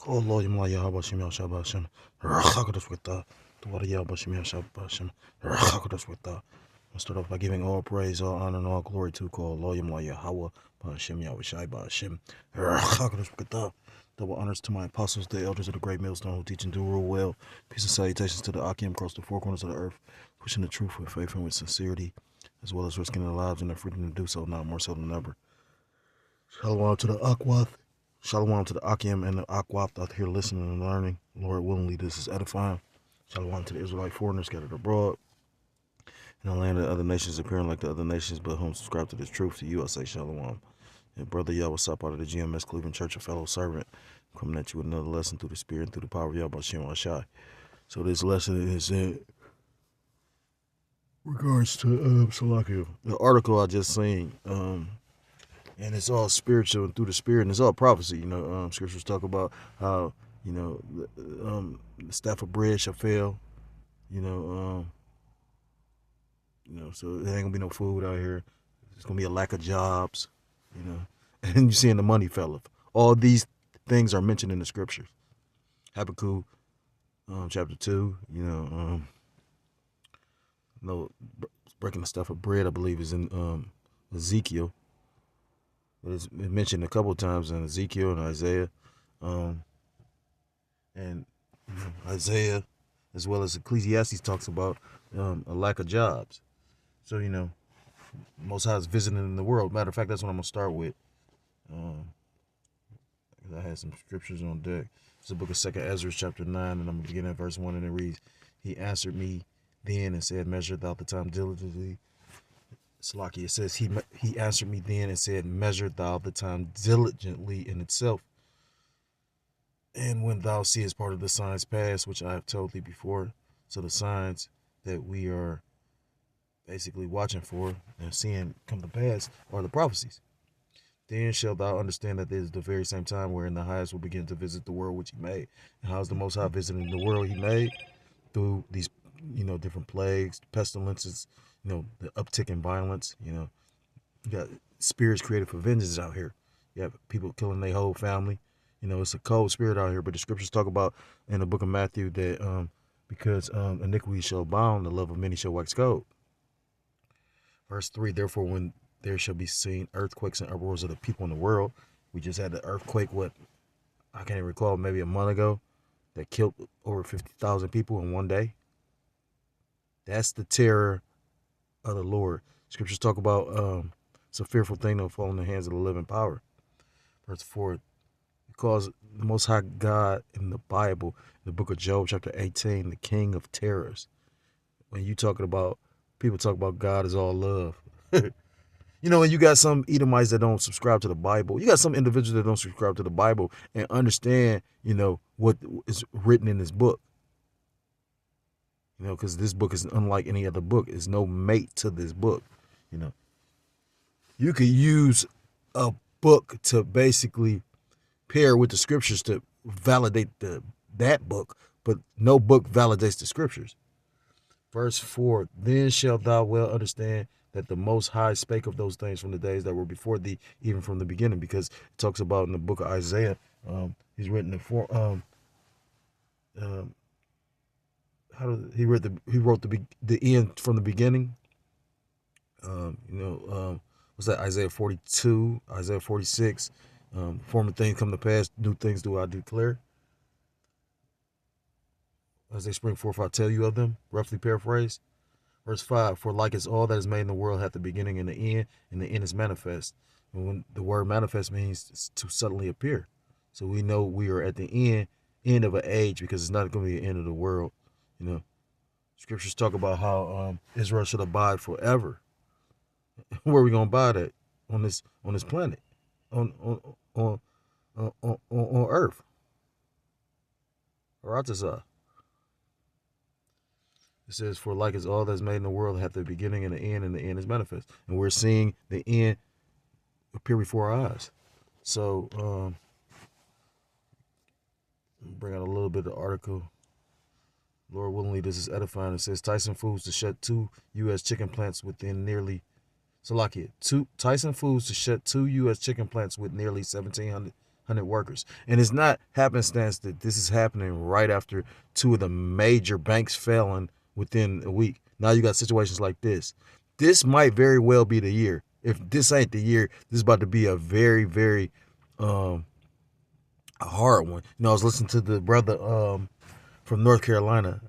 Allah Yamla Yahabashim Yashabashim, Rakadas with the Wada Yabashim Yashabashim, Rakadas with the. I'll start off by giving all praise, all honor, and all glory to call Allah Yamla Yahweh, Bashim Yahweh Bashim, Rakadas with the. Double honors to my apostles, the elders of the great millstone who teach and do rule well. Peace and salutations to the Akim across the four corners of the earth, pushing the truth with faith and with sincerity, as well as risking their lives and their freedom to do so, not more so than ever. Shalom to the Akwath. Shalom to the Akim and the Akwath out here listening and learning. Lord willingly, this is edifying. Shalom to the Israelite foreigners scattered abroad in the land of other nations, appearing like the other nations, but whom subscribe to this truth. To you, I say shalom. And brother Yahweh Sap out of the GMS Cleveland Church, a fellow servant, coming at you with another lesson through the Spirit and through the power of Yahweh Shem Ashai. So this lesson is in regards to Salakia, the article I just seen. And it's all spiritual and through the Spirit, and it's all prophecy. Scriptures talk about how the staff of bread shall fail. So there ain't gonna be no food out here. There's gonna be a lack of jobs. And you're seeing the money fell off. All these things are mentioned in the Scriptures. Habakkuk, chapter 2. Breaking the stuff of bread, I believe, is in Ezekiel. It's mentioned a couple of times in Ezekiel and Isaiah, and Isaiah, as well as Ecclesiastes, talks about a lack of jobs. So Most High is visiting in the world. Matter of fact, that's what I'm gonna start with. I had some scriptures on deck. It's the book of 2nd Ezra, chapter 9, and I'm gonna begin at verse 1, and it reads, "He answered me then and said, Measure thou the time diligently." Salaki, it says, he answered me then and said, Measure thou the time diligently in itself. And when thou seest part of the signs pass, which I have told thee before, so the signs that we are basically watching for and seeing come to pass are the prophecies. Then shalt thou understand that this is the very same time wherein the highest will begin to visit the world which he made. And how is the Most High visiting the world he made? Through these, different plagues, pestilences, the uptick in violence. You got spirits created for vengeance out here. You have people killing their whole family. It's a cold spirit out here. But the scriptures talk about in the book of Matthew that because iniquity shall abound, the love of many shall wax cold. Verse 3, therefore, when there shall be seen earthquakes and uproars of the people in the world. We just had the earthquake, I can't even recall, maybe a month ago, that killed over 50,000 people in one day. That's the terror of the Lord. Scriptures talk about it's a fearful thing to fall in the hands of the living power. Verse 4, because the Most High God in the Bible, in the book of Job, chapter 18, the king of terrors. When people talk about God is all love. And you got some Edomites that don't subscribe to the Bible. You got some individuals that don't subscribe to the Bible and understand, what is written in this book. Because this book is unlike any other book. There's no mate to this book. You could use a book to basically pair with the scriptures to validate that book, but no book validates the scriptures. Verse 4, then shalt thou well understand that the Most High spake of those things from the days that were before thee, even from the beginning, because it talks about in the book of Isaiah, he's written it for he wrote the end from the beginning. What's that? Isaiah 42, Isaiah 46. Former things come to pass, new things do I declare. As they spring forth, I tell you of them. Roughly paraphrased. Verse 5, for like as all that is made in the world hath the beginning and the end is manifest. And when the word manifest means to suddenly appear. So we know we are at the end of an age, because it's not going to be the end of the world. Scriptures talk about how Israel should abide forever. Where are we going to abide at? On this planet, on Earth. Ratazah. It says, for like as all that's made in the world hath the beginning and the end is manifest. And we're seeing the end appear before our eyes. So, bring out a little bit of the article. Lord willingly, this is edifying. It says, Tyson Foods to shut 2 U.S. chicken plants within nearly, Tyson Foods to shut 2 U.S. chicken plants with nearly 1,700 500 workers. And it's not happenstance that this is happening right after two of the major banks failing within a week. Now you got situations like this. This might very well be the year. If this ain't the year, this is about to be a very, very a hard one. You know, I was listening to the brother from North Carolina,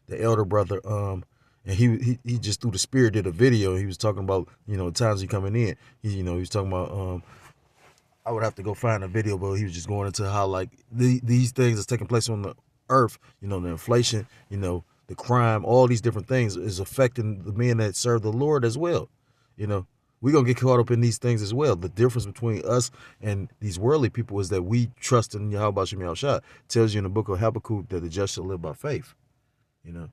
the elder brother, and he just through the spirit did a video. He was talking about, you know, times he coming in. He was talking about I would have to go find a video, but he was just going into how like these things that's taking place on the earth, you know, the inflation, you know, the crime, all these different things is affecting the men that serve the Lord as well. You know, we're going to get caught up in these things as well. The difference between us and these worldly people is that we trust in Yahweh Shem Yahushua. It tells you in the book of Habakkuk that the just shall live by faith. You know,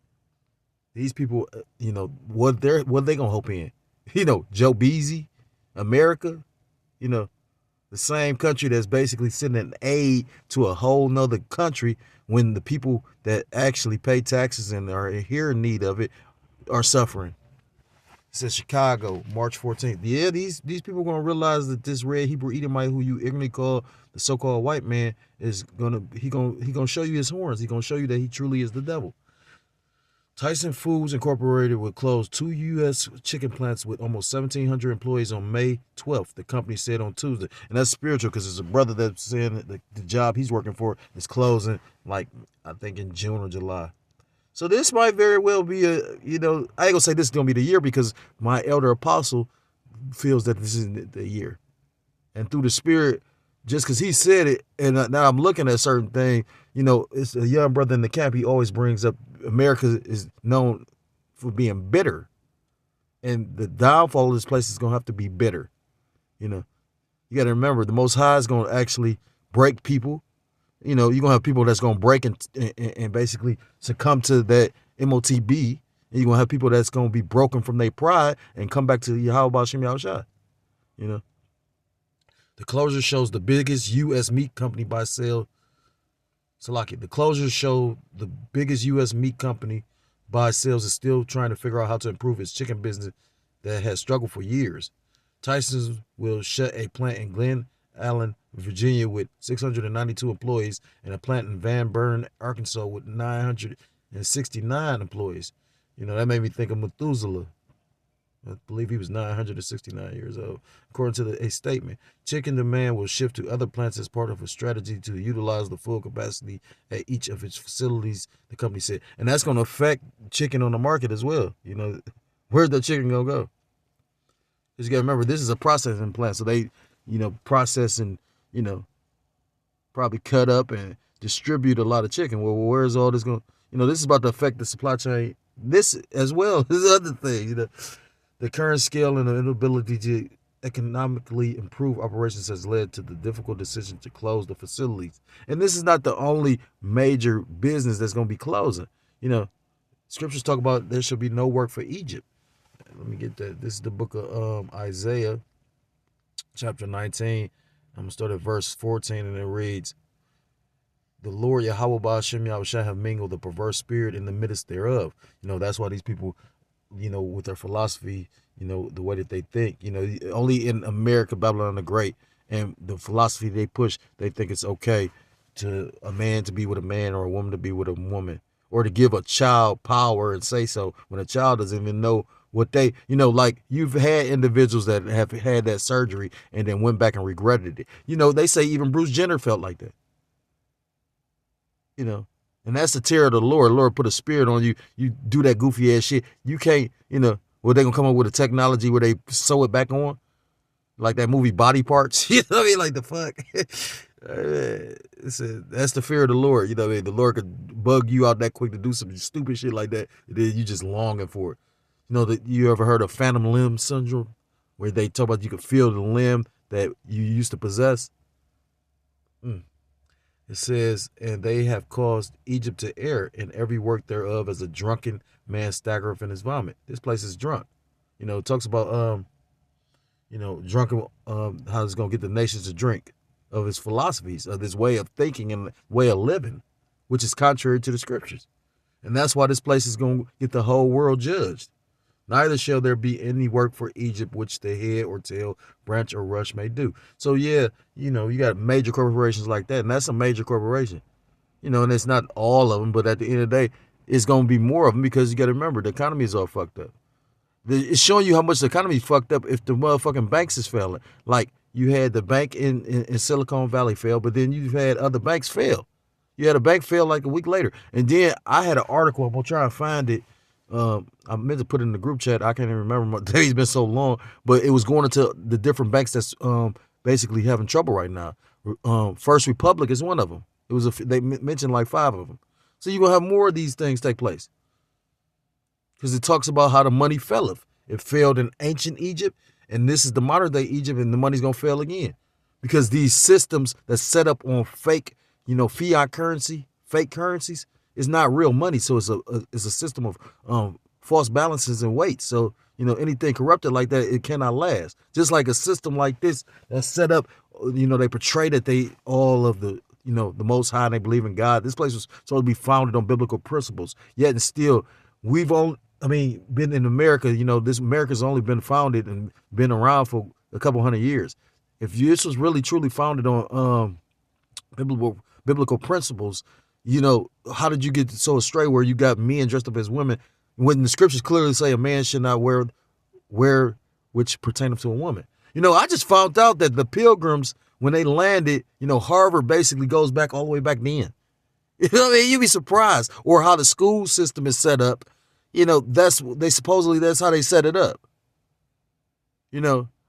these people, you know, what they going to hope in? You know, Joe Beasy, America, you know, the same country that's basically sending aid to a whole nother country when the people that actually pay taxes and are here in need of it are suffering. It says Chicago, March 14th. Yeah, these people are going to realize that this red Hebrew Edomite who you ignorantly call the so-called white man is going to show you his horns. He's going to show you that he truly is the devil. Tyson Foods Incorporated will close 2 U.S. chicken plants with almost 1,700 employees on May 12th, the company said on Tuesday. And that's spiritual because it's a brother that's saying that the job he's working for is closing, like, I think in June or July. So this might very well be I ain't going to say this is going to be the year because my elder apostle feels that this is the year. And through the spirit, just because he said it, and now I'm looking at certain things, you know, it's a young brother in the camp, he always brings up America is known for being bitter. And the downfall of this place is going to have to be bitter. You know, you got to remember, the Most High is going to actually break people. You know, you're going to have people that's going to break and basically succumb to that MOTB. And you're going to have people that's going to be broken from their pride and come back to Yahweh Shem Yahushua. You know, the closure shows the biggest U.S. meat company by sale. Salaki, the closures show the biggest U.S. meat company by sales is still trying to figure out how to improve its chicken business that has struggled for years. Tyson's will shut a plant in Glen Allen, Virginia with 692 employees and a plant in Van Buren, Arkansas with 969 employees. You know, that made me think of Methuselah. I believe he was 969 years old. According to a statement, chicken demand will shift to other plants as part of a strategy to utilize the full capacity at each of its facilities, the company said. And that's going to affect chicken on the market as well. You know, where's the chicken going to go? Because you got to remember, this is a processing plant. So they, you know, process and, you know, probably cut up and distribute a lot of chicken. Well, where's all this going? You know, this is about to affect the supply chain. This as well as other things, you know. The current scale and the inability to economically improve operations has led to the difficult decision to close the facilities. And this is not the only major business that's going to be closing. You know, scriptures talk about there shall be no work for Egypt. Let me get that. This is the book of Isaiah, chapter 19. I'm going to start at verse 14, and it reads, the Lord Yahweh Ba'ashem Yahushua have mingled the perverse spirit in the midst thereof. You know, that's why these people, you know, with their philosophy, you know, the way that they think, you know, only in America, Babylon the Great, and the philosophy they push, they think it's okay to a man to be with a man or a woman to be with a woman, or to give a child power and say so when a child doesn't even know what they, you know, like you've had individuals that have had that surgery and then went back and regretted it. You know, they say even Bruce Jenner felt like that. You know, and that's the terror of the Lord. The Lord put a spirit on you. You do that goofy ass shit. You can't, you know, well, they're going to come up with a technology where they sew it back on. Like that movie Body Parts. You know what I mean? Like the fuck. That's the fear of the Lord. You know what I mean? The Lord could bug you out that quick to do some stupid shit like that. And then you just longing for it. You know, that you ever heard of phantom limb syndrome? Where they talk about you could feel the limb that you used to possess. It says, and they have caused Egypt to err in every work thereof as a drunken man staggereth in his vomit. This place is drunk. You know, it talks about, you know, drunken, how it's going to get the nations to drink of his philosophies, of this way of thinking and way of living, which is contrary to the scriptures. And that's why this place is going to get the whole world judged. Neither shall there be any work for Egypt which the head or tail, branch or rush may do. So yeah, you got major corporations like that, and that's a major corporation. And it's not all of them, but at the end of the day, it's going to be more of them because you got to remember the economy is all fucked up. It's showing you how much the economy is fucked up if the motherfucking banks is failing. Like you had the bank in Silicon Valley fail, but then you've had other banks fail. You had a bank fail like a week later. And then I had an article, I'm going to try and find it. I meant to put it in the group chat. I can't even remember. My day's been so long, but it was going into the different banks that's basically having trouble right now. First Republic is one of them. They mentioned like 5 of them. So you're going to have more of these things take place. Because it talks about how the money faileth. It failed in ancient Egypt, and this is the modern day Egypt, and the money's going to fail again. Because these systems that's set up on fake, fiat currency, fake currencies, is not real money. So it's a system of false balances and weights. So, anything corrupted like that, it cannot last. Just like a system like this that's set up, they portray that they all of the the Most High, and they believe in God. This place was supposed to be founded on biblical principles. Yet and still, we've been in America. This America's only been founded and been around for a couple hundred years. If this was really truly founded on biblical principles, how did you get so astray where you got men dressed up as women when the scriptures clearly say a man should not wear which pertaineth to a woman? I just found out that the Pilgrims, when they landed, Harvard basically goes back all the way back then. You'd be surprised. Or how the school system is set up. That's how they set it up.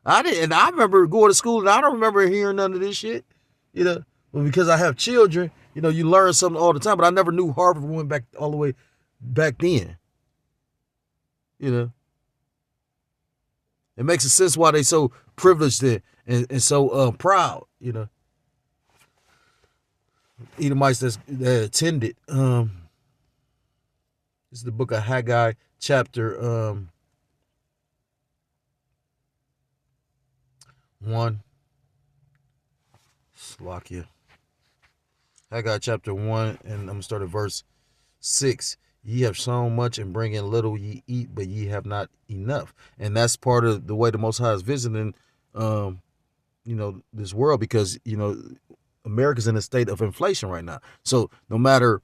I remember going to school and I don't remember hearing none of this shit. Because I have children, you learn something all the time, but I never knew Harvard went back all the way back then. It makes a sense why they so privileged and so proud, Edomites that attended. This is the book of Haggai, chapter 1. Slakia. Haggai chapter 1, and I'm going to start at verse 6. Ye have sown much and bring in little, ye eat, but ye have not enough. And that's part of the way the Most High is visiting, this world, because, America's in a state of inflation right now. So no matter,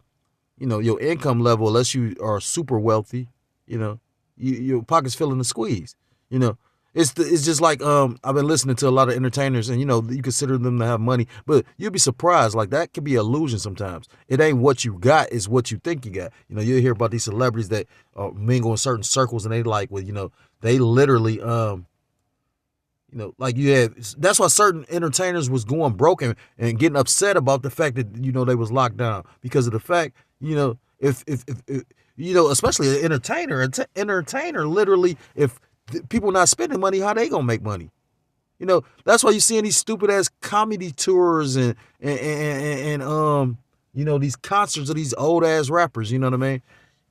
your income level, unless you are super wealthy, your pocket's filling the squeeze. It's just like I've been listening to a lot of entertainers, and you consider them to have money, but you'll be surprised. Like that could be an illusion sometimes. It ain't what you got, it's what you think you got. You'll hear about these celebrities that mingle in certain circles, and they they literally like you had. That's why certain entertainers was going broke and getting upset about the fact that they was locked down, because of the fact if especially an entertainer literally, if people not spending money, how they gonna make money? That's why you seeing these stupid ass comedy tours and these concerts of these old ass rappers. You know what I mean?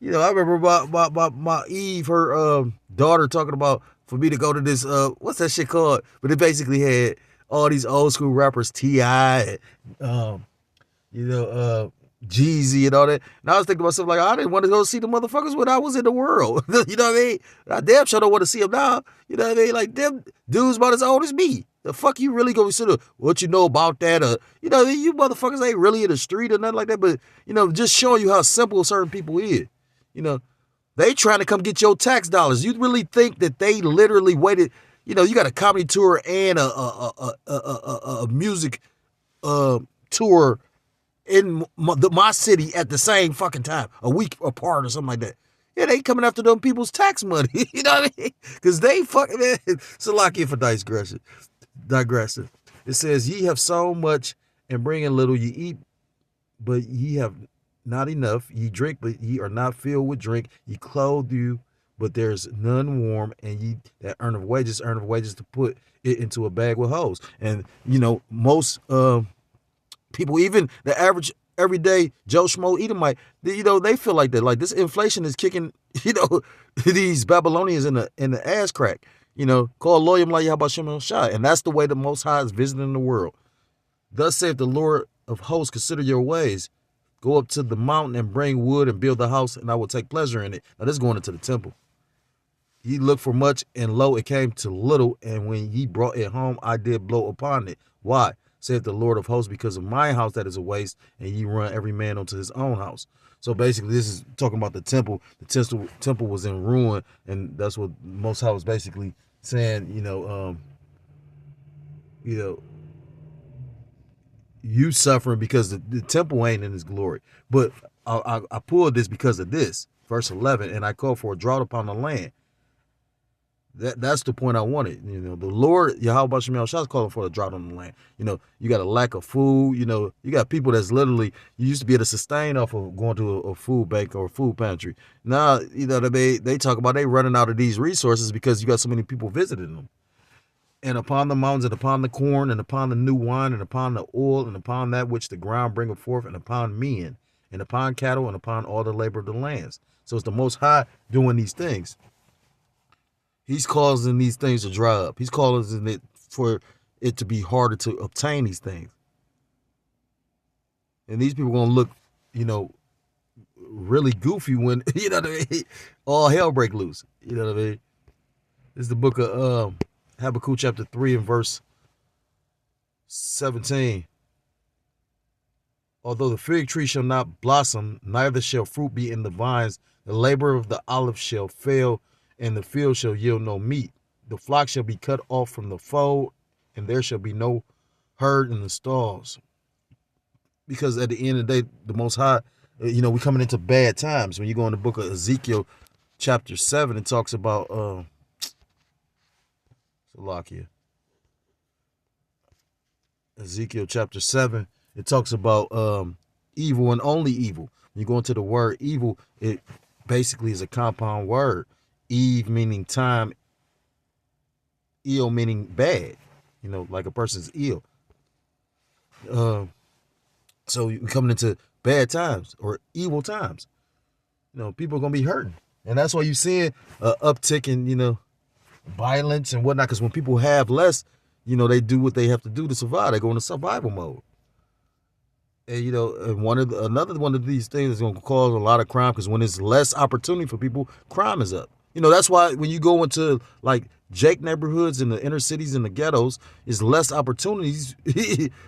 I remember about my Eve, her daughter, talking about for me to go to this what's that shit called? But it basically had all these old school rappers, T.I., Jeezy and all that. And I was thinking to myself, like, I didn't want to go see the motherfuckers when I was in the world. You know what I mean? I damn sure don't want to see them now. You know what I mean? Like, them dudes about as old as me. The fuck you really gonna consider what you know about that? You motherfuckers ain't really in the street or nothing like that. But, just showing you how simple certain people is. They trying to come get your tax dollars. You really think that they literally waited? You got a comedy tour and a music tour in my city at the same fucking time, a week apart or something like that. Yeah, they coming after them people's tax money. You know what I mean? Because they fucking, man. Salakia for digressing. It says, ye have sown much and bring in little, ye eat, but ye have not enough. Ye drink, but ye are not filled with drink. Ye clothe you, but there's none warm. And ye that earn of wages to put it into a bag with holes. And, most people, even the average everyday Joe Schmo Edomite, they feel like that. Like this inflation is kicking, these Babylonians in the ass crack. Call Loyam like Yahbashim Shah. And that's the way the Most High is visiting the world. Thus saith the Lord of hosts, consider your ways. Go up to the mountain and bring wood and build the house, and I will take pleasure in it. Now this is going into the temple. He looked for much, and lo, it came to little. And when ye brought it home, I did blow upon it. Why? Saith the Lord of hosts, because of my house that is a waste, and ye run every man unto his own house. So basically, this is talking about the temple. The temple was in ruin, and that's what Most High was basically saying. You suffering because the temple ain't in his glory. But I pulled this because of this, verse 11, and I call for a drought upon the land. That's the point I wanted. The Lord, Yahweh Shem Shah, is calling for a drought on the land. You got a lack of food. You got people that's literally, you used to be able to sustain off of going to a food bank or a food pantry. Now, they talk about they running out of these resources because you got so many people visiting them. And upon the mountains, and upon the corn, and upon the new wine, and upon the oil, and upon that which the ground bringeth forth, and upon men, and upon cattle, and upon all the labor of the lands. So it's the Most High doing these things. He's causing these things to dry up. He's causing it for it to be harder to obtain these things. And these people are going to look, really goofy when, all hell break loose. You know what I mean? This is the book of Habakkuk chapter 3 and verse 17. Although the fig tree shall not blossom, neither shall fruit be in the vines, the labor of the olive shall fail, and the field shall yield no meat. The flock shall be cut off from the fold, and there shall be no herd in the stalls. Because at the end of the day, the Most High, we're coming into bad times. When you go in the book of Ezekiel chapter 7, it talks about Ezekiel chapter 7, it talks about evil and only evil. When you go into the word evil, it basically is a compound word. Eve meaning time, ill meaning bad, like a person's ill. So you're coming into bad times or evil times. People are going to be hurting. And that's why you're seeing an uptick in, violence and whatnot. Because when people have less, they do what they have to do to survive. They go into survival mode. And, another one of these things is going to cause a lot of crime, because when there's less opportunity for people, crime is up. That's why when you go into like Jake neighborhoods in the inner cities and the ghettos, is less opportunities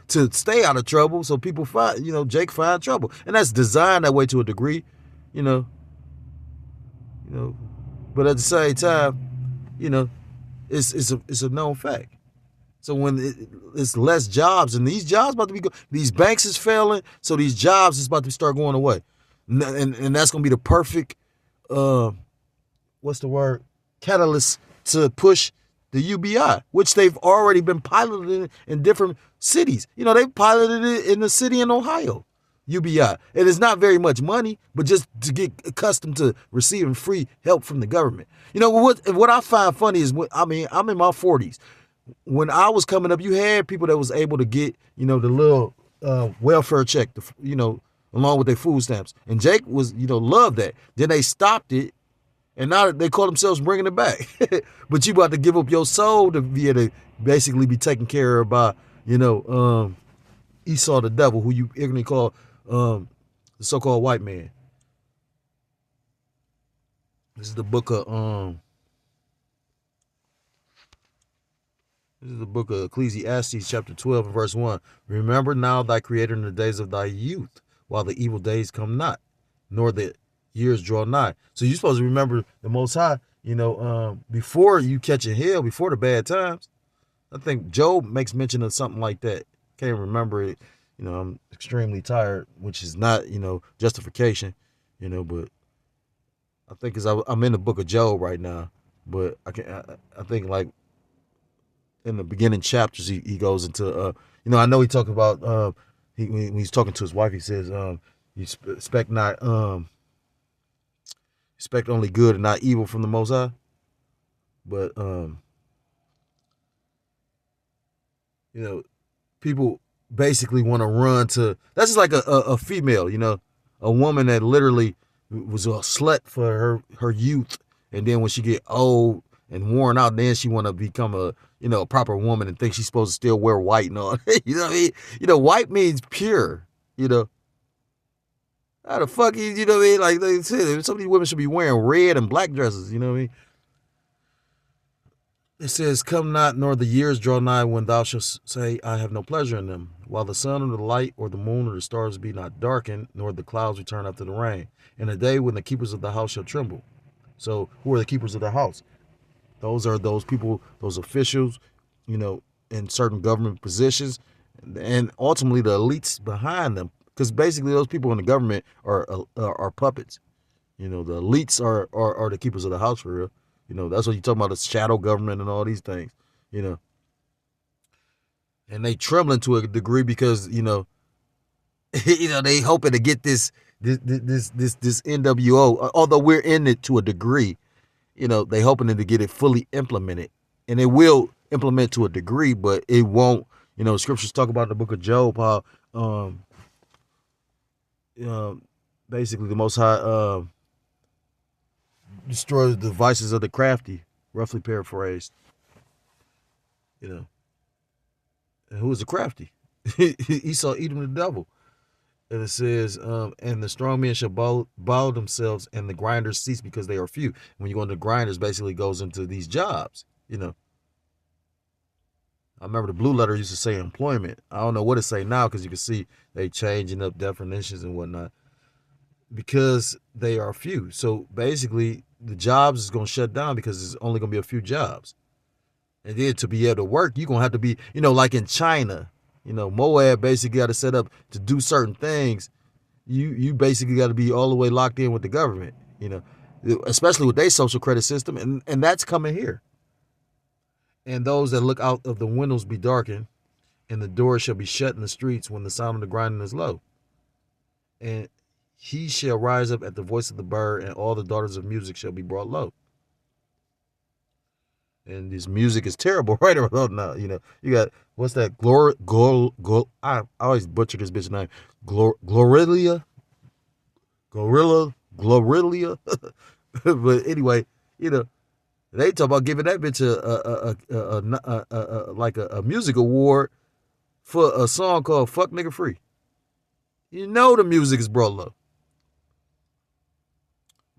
to stay out of trouble. So people find, Jake find trouble, and that's designed that way to a degree, But at the same time, it's a known fact. So when it's less jobs, and these jobs about to be these banks is failing, so these jobs is about to start going away, and that's gonna be the perfect catalyst to push the UBI, which they've already been piloted in different cities. They piloted it in the city in Ohio, UBI. It is not very much money, but just to get accustomed to receiving free help from the government. What I find funny is, I'm in my 40s. When I was coming up, you had people that was able to get, the little welfare check, along with their food stamps. And Jake was, loved that. Then they stopped it. And now they call themselves bringing it back. But you about to give up your soul to be able to basically be taken care of by, Esau the devil, who you ignorantly call the so-called white man. This is the book of Ecclesiastes chapter 12 and verse 1. Remember now thy creator in the days of thy youth, while the evil days come not, nor the years draw nigh. So you're supposed to remember the Most High, before you catch a hell, before the bad times. I think Job makes mention of something like that. Can't remember it. I'm extremely tired, which is not, justification, but I think I'm in the book of Job right now, but I think like in the beginning chapters, he goes into, I know he talked about, when he's talking to his wife, he says, you expect only good and not evil from the Most High. But, people basically want to run to, that's just like a female, a woman that literally was a slut for her youth. And then when she get old and worn out, then she want to become a proper woman and think she's supposed to still wear white and all. You know what I mean? White means pure, How the fuck you know what I mean? Like they said, some of these women should be wearing red and black dresses, you know what I mean? it says, come not, nor the years draw nigh, when thou shalt say, I have no pleasure in them, while the sun or the light or the moon or the stars be not darkened, nor the clouds return after the rain, in a day when the keepers of the house shall tremble. So who are the keepers of the house? Those are those people, those officials, in certain government positions, and ultimately the elites behind them. Because basically those people in the government are puppets. The elites are the keepers of the house for real. That's what you talk about, the shadow government and all these things. You know, and they trembling to a degree because they hoping to get this NWO. Although we're in it to a degree, they hoping to get it fully implemented, and it will implement to a degree, but it won't. Scriptures talk about in the book of Job how basically the Most High destroys the devices of the crafty, roughly paraphrased. And who is the crafty? Esau eating the devil. And it says, and the strong men shall bow themselves, and the grinders cease because they are few. When you go into grinders, basically goes into these jobs. I remember the Blue Letter used to say employment. I don't know what it say now because you can see they changing up definitions and whatnot because they are few. So basically, the jobs is going to shut down because there's only going to be a few jobs. And then to be able to work, you're going to have to be, like in China, Moab basically got to set up to do certain things. You basically got to be all the way locked in with the government, especially with their social credit system. And that's coming here. And those that look out of the windows be darkened, and the doors shall be shut in the streets when the sound of the grinding is low. And he shall rise up at the voice of the bird, and all the daughters of music shall be brought low. And this music is terrible right around now. You got, what's that? I always butcher this bitch name. Glorilia. But anyway, they talk about giving that bitch a music award for a song called "Fuck Nigga Free." The music is brought low.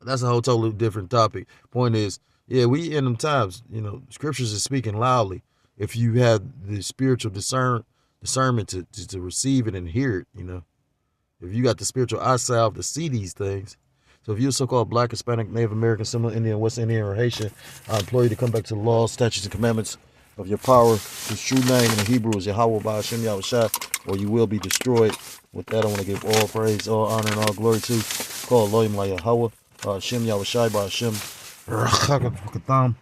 That's a whole totally different topic. Point is, yeah, we in them times. Scriptures is speaking loudly. If you have the spiritual discernment to receive it and hear it, if you got the spiritual eye salve to see these things. So if you're so-called Black, Hispanic, Native American, Seminole Indian, West Indian, or Haitian, I implore you to come back to the laws, statutes, and commandments of your power, whose true name in the Hebrew is Yahweh Ba'ashem Yahushua, or you will be destroyed. With that, I want to give all praise, all honor, and all glory to call Elohim La Yahweh, Ba'ashem Yahushua, Ba'ashem Rachakatam.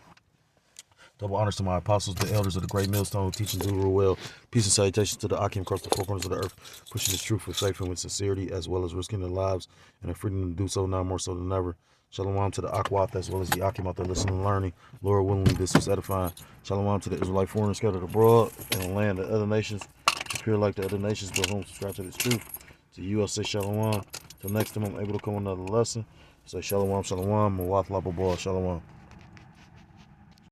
Double honors to my apostles, the elders of the great millstone, who teach and do real well. Peace and salutations to the Akim across the four corners of the earth, pushing this truth with faith and with sincerity, as well as risking their lives and their freedom to do so now more so than ever. Shalom to the Akwath, as well as the Akim out there listening and learning. Lord willingly, this was edifying. Shalom to the Israelite foreigners scattered abroad in the land of other nations, to pure like the other nations, but whom subscribe to this truth. To you, I say shalom. Till next time I'm able to come on another lesson. Say shalom, shalom, Mawath Lababah, shalom.